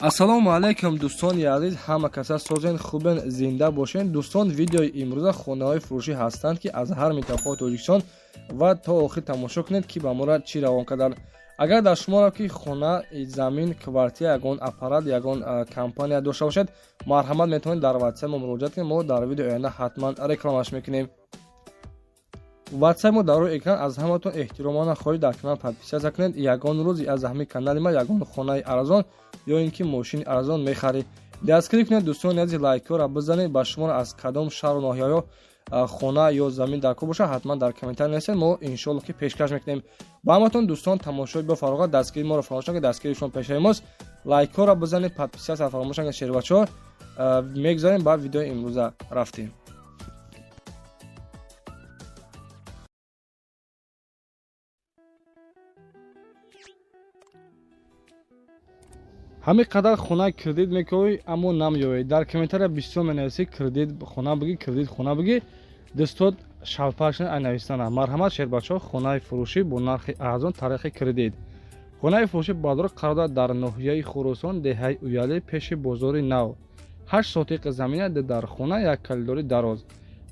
ассалому алайкум дӯстони азиз, ҳама каса созен хубен, зинда бошен. дӯстон, видеои имрӯза хонаҳои фурӯшӣ ҳастанд ки аз ҳар минтақаҳои Тоҷикистон ва то охир тамошо кунед ки ба моро чӣ равон карданд. агар дар шуморо ки хона, замин, квартира, ягон аппарат, ягон компания дошта бошед, марҳамат метавонед дар ватсап мо муроҷиат кунед. мо дар видеои оянда ҳатман рекламаш мекунем. ватсап мо дар рӯи экран. аз ҳаматон эҳтиромона хоҳиш дар канал подписатсия кунед. ягон рӯзи аз ҳамин канали ма ягон хонаи арзон ё ин ки мошини арзон мехаред, дастгирӣ кунед. дӯстони азиз, лайкҳоро бизанед. ба шумо аз кадом шаҳру ноҳияҳо хона ё замин дар кор бошад, ҳатман дар комментар нависед. мо иншоалло ки пешкаш мекунем. ба ҳаматон дӯстон, тамошои бафароғат, дастгирии моро фаромӯш накунед. дастгирии шумо пешраи мост. лайкҳоро бизанед, подписатсия фаромӯш накунед. шербачаҳо мегзарем ба видеои имрӯза рафтем. ҳамин қадар хона кредит мекоҳӣ, аммо намеёвӣ. дар комментария бисёр менависӣ кредит хона бигӣ, кредит хона бигӣ. дӯстон, шалпашна ай навистана. марҳамат шербачаҳо, хонаи фурӯшӣ бо нархи арзон, тариқи кредит. хонаи фурӯшӣ бадро қарор дорад дар ноҳияи Хуросон, деҳаи Уялӣ, пеши бозори Нав. 8 сотиқи замина, дар хона, як калидори дароз.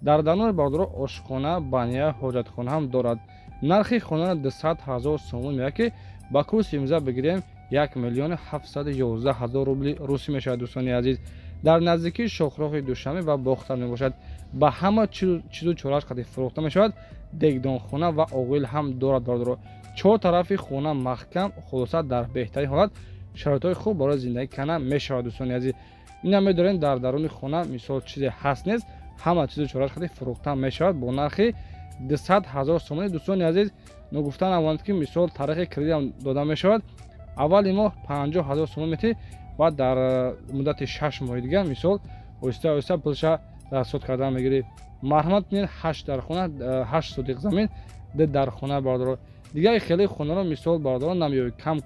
дар дарони бадро ошхона, баня, ҳоҷатхона ҳам дорад. нархи хона 200,000 сомон меяд ки ба курси имза бигирем 1,711,000 рубли русӣ мешавад. дӯстони азиз, дар наздикии шохроҳи Душанбе ва бохтар мебошад. ба ҳама чизу чораш қади фурӯхта мешавад. дегдонхона ва оғил ҳам дорад. бардоро 4 тарафи хона маҳкам, хулоса дар беҳтарин ҳолат, шароитҳои хуб барои зиндагӣ кана мешавад. дӯстони азиз, ина медорем дар даруни хона мисол чизе ҳаст нест, ҳама чизу чораш қади фурӯхта мешавад бо нархи 200,000 сомон. дӯстони азиз, нагуфта навонад ки мисол тариқи кредит ҳам дода мешавад. аввали моҳ 50,000 сомон метӣ, баъд дар муддати 6 моҳи дигар мисол оҳиста оҳиста пулша расход кардан мегирӣ. марҳамат кунед, 8 дар хона, 8 сотиқ замин дар хона бардоро. дигари хеле хонаро мисол бардоро намеёвӣ, кам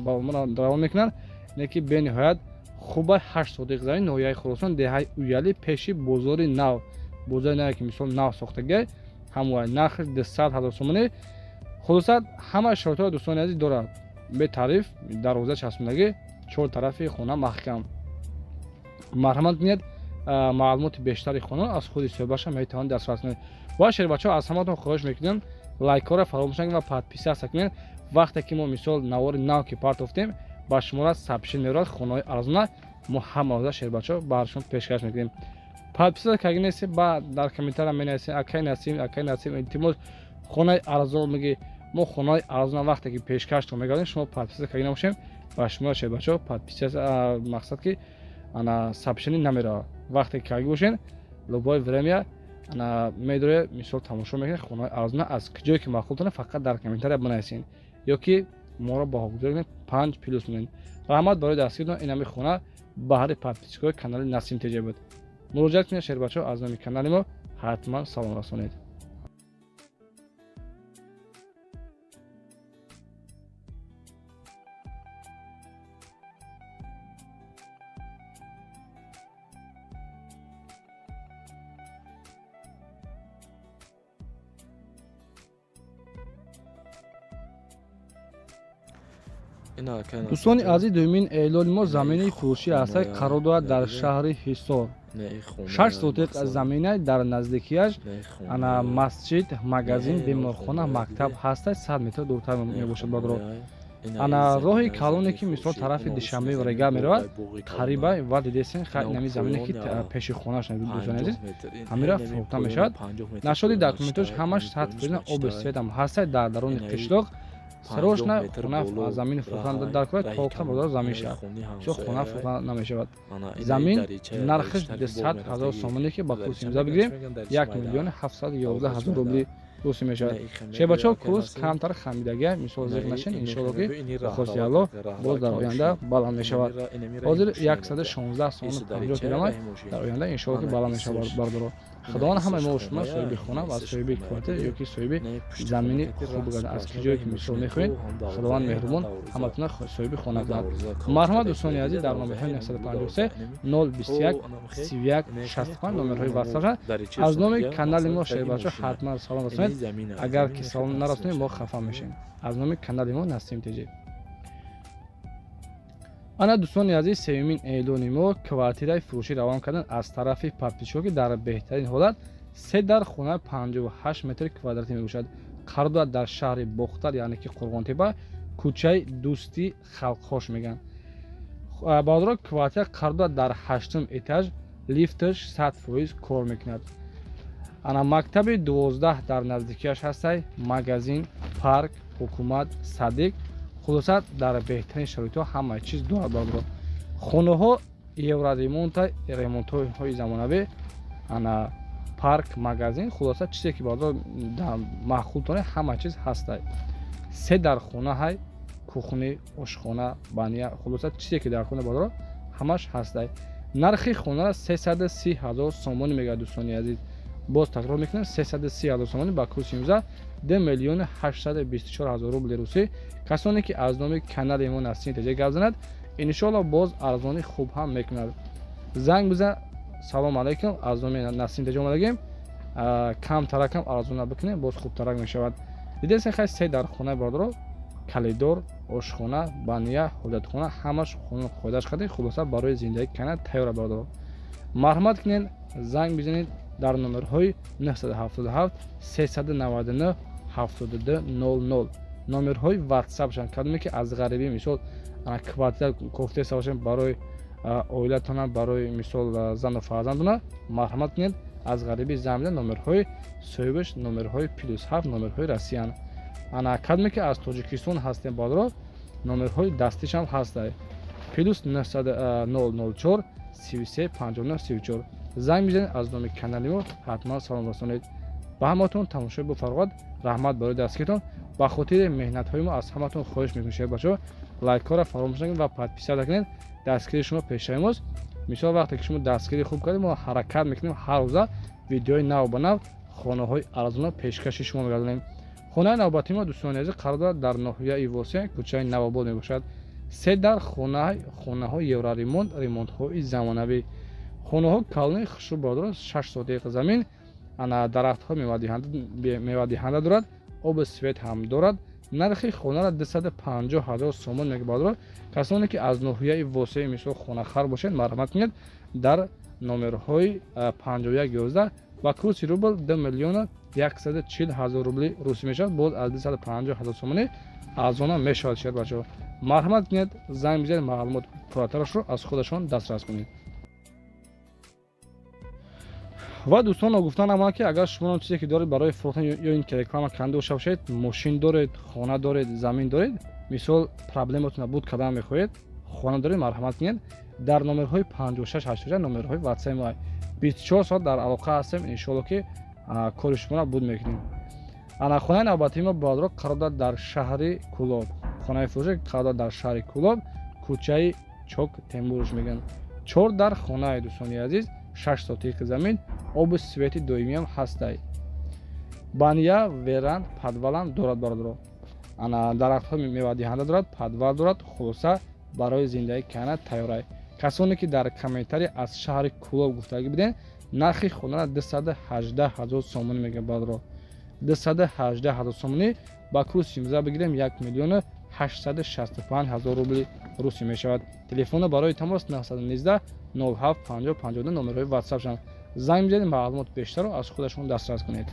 ба моро равон мекунанд. не ки бениҳоят хуба 8 сотиқ замин, ноҳияи Хуросон, деҳаи Уялӣ, пеши бозори Нав. бозори Нав ки мисол нав сохтагӣ, ҳамвай нархи 200,000 сомоне. хулосат ҳама шароитҳоро дӯстони азиз дорад. бетариф, дарвоза часпондагӣ, 4 тарафи хона маҳкам. марҳамат кунед, маълумоти бештари хона аз худи соҳибаша метавонед дастрас кунед. ва шербачаҳо, аз ҳаматон хоҳиш мекунем лайкҳоро фаромӯш накунед ва подписатсия кунед. вақте ки мо мисол навори нав ки партофтем, ба шуморо сабшин меравад хонаҳои арзона. мо ҳама рӯза шербачаҳо бар шумо пешкаш мекунем. подписатсия карда нест, ба дар комментария менависед акай насим илтимос хонаи арзон меги. мо хонаи арзона вақте ки пешкашро мегардем, шумо подписатсия карда набошем. ба шумо шербачаҳо подписатсия мақсад ки ана сабшини намеравад. вақте ки карда бошен, любое время ана медоре мисол тамошо мекунед хонаи арзона аз куҷое ки мақултона, фақат дар комментария бинависед ё ки моро баҳогузорӣ кунед 5+ миллион. раҳмат барои дастгиритон. ин ҳамин хона баҳри подписчикои канали Насим Теҷа буд. муроҷиат кунед шербачаҳо, аз номи канали мо ҳатман салом расонед. дӯстони азиз, дуюмин эълони мо заминаи фурӯшӣ ҳастад қарор дорад дар шаҳри Ҳисор. 6 сотиқ замина дар наздикияш ана масҷид, магазин, беморхона, мактаб ҳастад. 100 метр дуртар мебошад. бадро ана роҳи калоне ки мисол тарафи Душанбе ва Рега меравад, қариба ва дидесен нами замине ки пеши хонаш дӯстони азиз, ҳамира фурӯхта мешавад. нашоди документош ҳамаш 100% оби светам ҳастад. дар даруни қишлоқ сарошна хона замин фурӯхтан дар кор тоқта бозор замин шавад, чо хона фурӯхта намешавад. замин нархиш 200,000 сомоне ки ба курси имза бигирем 1,711,000 рубли русӣ мешавад. шербачаҳо, курс камтар хамидагӣ мисол зиқ нашин, иншоалло ки ба хости Аллоҳ боз дар оянда баланд мешавад. ҳозир 116 сомон 50 дирҳам дар оянда иншоалло ки баланд мешавад. бардоро худованд ҳамаи мо шумо соҳиби хона ва соҳиби квартира ё ки соҳиби замини хуб гардад. аз ки ҷое ки мисол мехоҳед, худованд меҳрубон ҳаматона соҳиби хона кунад. марҳамат дӯстони азиз, дар номерҳои 953 021 31 65 номерҳои ватсапша аз номи канали мо шербачаҳо ҳатман салом расонед. агар ки салом нарасонед, мо хафа мешем. аз номи канали мо Насим Теҷа. ана дӯстони азиз, сеюмин эълони мо квартираи фурӯшӣ равон кардан аз тарафи подписчикҳо ки дар беҳтарин ҳолат 3 дар хона 58 метри квадратӣ мебошад. Қарор дорад дар шаҳри Бохтар, яъне ки Қурғонтепа, кӯчаи Дӯсти Халқхош мегӯянд. Баъдро квартира қарор дорад дар 8-ум этаж, лифташ 100% кор мекунад. ана мактаби 12 дар наздикияш ҳастай, магазин, парк, ҳукумат, садик, хулоса дар беҳтарин шароитҳо ҳамаи чиз дорад. Баъдро хонаҳо ремонтҳои замонавӣ, ана парк, магазин, хулоса чизе ки баъдро маъқултоне ҳама чиз ҳастай. 3 дар хона ҳай, кухни, ошхона, бания, хулоса чизе ки дар хона баъдро ҳамаш ҳастай. нархи хона 330 000 сомонӣ мегӯяд. дӯстони азиз, боз такрор мекунем, 330 000 сомонӣ ба курси имрӯза 2 миллион 824 000 рубли русӣ. касоне ки аз номи канали мо насин теҷа гап занад, иншоалло боз арзони хуб ҳам мекунад. занг бизан. салом алайкум, аз номи насин теҷа омадагем, камтаракам арзона бикунем, боз хубтарак мешавад. дидесен хай 3 дар хона баъдро калидор, ошхона, бания, ҳоҷатхона, ҳамаш қоидаш карда хулоса барои зиндагӣ кана тайёра. баъдро марҳамат кунед, занг бизанед дар номерҳои 977 399 72 00 номерҳои ватсапшанд. кадоме ки аз ғарибӣ мисол квартира кофта савошем барои оилатона, барои мисол зану фарзандона, марҳамат кунед, аз ғарибӣ занг бизанед. номерҳои соҳибаш номерҳои +7 номерҳои Россиян. ана кадоме ки аз Тоҷикистон ҳастем, баъдро номерҳои дастишам ҳастай, +004 33 59 34. занг бизанед, аз номи канали мо ҳатман салом расонед. ба ҳаматон тамошои буфарғат, раҳмат барои дастгиритон. ба хотири меҳнатҳои мо аз ҳаматон хоҳиш мекунем, шаҳр бачаҳо лайкҳоро фаромӯш накунед ва подписа накунед. дастгири шумо пешаи мост. мисол вақте ки шумо дастгирӣ хуб кардед, мо ҳаракат мекунем, ҳар рӯза видеои нав ба нав хонаҳои арзона пешкаши шумо мегардонем. хонаи навбатии мо дӯстони азиз қарор дорад дар ноҳияи Восия, кӯчаи Навобод мебошад. 3 дар хонаҳо евроремонт, ремонтҳои замонавӣ. хонаҳо калони хушрӯб баъдро 6 сотиқи замин, ана дарахтҳо мевадиҳанда дорад, оби свет ҳам дорад. нархи хонаро 250 000 сомон мегӯяд. баъдро касоне ки аз ноҳияи Восия мисол хонахар бошед, марҳамат кунед, дар номерҳои 5111 ба курси рубл 2 миллион 140 000 рубли русӣ мешавад. боз аз 250 000 сомонӣ арзона мешавад. шаҳр бачаҳо марҳамат кунед, занг бизанед, маълумот пурратарашро аз худашон дастрас кунед. ва дӯстон гуфтан намояд ки агар шумо чизе ки доред барои фурӯхтан ё ин реклама карда боша бошед, мошин доред, хона доред, замин доред, мисол проблематон буд кардан мехоҳед, хона доред, марҳамат кунед, дар номерҳои 5686 номерҳои ватсапи мо 24 соат дар алоқа ҳастем. иншоалло ки кори шуморо буд мекунем. ана хонаи навбатии мо баъдро қарор дорад дар шаҳри Кӯлоб. хонаи фурӯшӣ қарор дорад дар шаҳри Кӯлоб, кӯчаи Чок Темурш мегӯянд. 4 дар хонаи дӯстони азиз, 6 сотиқи замин, оби свети доимиам ҳастай. бания, веранд, подвалам дорад. баъдро ана дарахтҳо мевадиҳанда дорад, подвал дорад, хулоса барои зиндагӣ кана тайёрай. касоне ки дар комментарӣ аз шаҳри Кӯлоб гуфтагӣ биден, нархи хонара 218 000 сомонӣ мегӯяд. баъдро 218 000 сомонӣ ба курси имрӯза бигирем 1 миллион 865 000 рубли русӣ мешавад. телефона барои тамос 919 07 50 52 номерҳои ватсапшанд. занг бизанед, маълумот бештарро аз худашон дастрас кунед.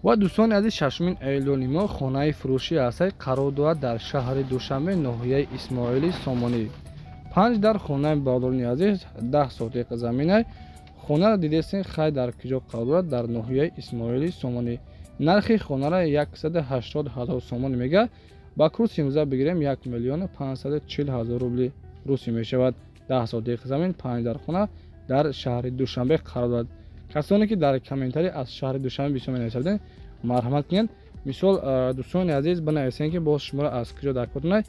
ва дӯстони азиз, шашумин эълони мо хонаи фурӯшӣ ҳастай, қарор дорад дар шаҳри Душанбе, ноҳияи Исмоили Сомонӣ. 5 дар хонаи баъдрони азиз, 10 сотиқи заминай. хонаро дидестен хай дар киҷо қарор дорад, дар ноҳияи Исмоили Сомонӣ. нархи хонара 180 000 сомон мегӯяд. ба курси имрӯза бигирем 1 миллион 540 000 рубли русӣ мешавад. 10 сотиқи замин, 5 дар хона дар шаҳри Душанбе қарор дорад. касоне ки дар комментарӣ аз шаҳри Душанбе бисёр менависанд, марҳамат кунед, мисол дӯстони азиз бинависен ки боз шуморо аз киҷо дар кортунай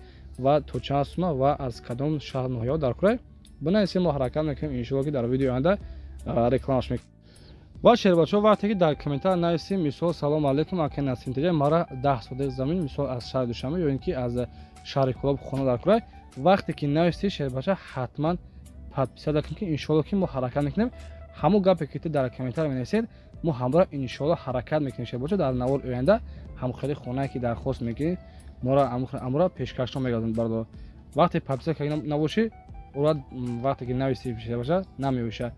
ва то чанд сума ва аз кадом шаҳр ноҳияҳо дар курай бинависен, мо ҳаракат мекунем, иншоалло ки дар видеои оянда рекламаш мекунем. ва шербачаҳо вақте ки дар комментар нависем, мисол салом алайкум, ака насим теҷа мара 10 сотиқи замин, мисол аз шаҳри Душанбе ё ин ки аз шаҳри Кӯлоб хона дар курай, вақте ки нависти шербача ҳатман подписа кунед, ки иншоалло ки мо ҳаракат мекунем ҳамон гапе ки ту дар комментар менависед мо ҳамроҳ иншоалло ҳаракат мекунем шабоша дар навбари оянда ҳамхеле хонае ки дархост мекунӣ моро амро пешкашон мегардонед бардо вақте подписка карда набошӣ урад вақте ки нависи шабоша намеоша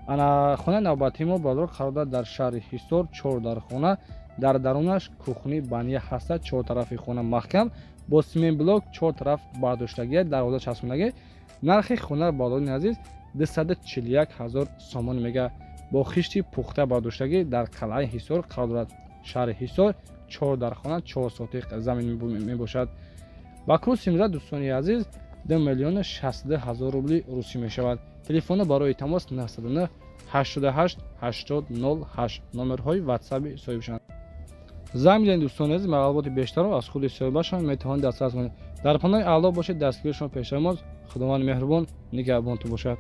ана хона навбатии мо бардо қарор дорад дар шаҳри Ҳисор 4 дар хона дар дарунаш кухни бания ҳаста 4 тарафи хона маҳкам бо симент блок 4 тараф бардоштагӣ дарвоза часпондагӣ нархи хона балони азиз 241 000 сомон мега бо хишти пухта бардоштагӣ дар қалъаи Ҳисор қарор дорад шаҳри Ҳисор 4 дар хона 4 сотиқ замин мебошад ба курси имрӯз дӯстони азиз 2 миллион 62 000 рубли русӣ мешавад телефони барои тамос 909 88 80 08 номерҳои ватсаби соҳибшон зам медиҳед дӯстони азиз маълумоти бештарро аз худи соҳибашон метавонед дастрас кунед дар паноҳи аллоҳ бошед дастгиришон пешавмоз худованд меҳрубон нигаҳбонтон бошад.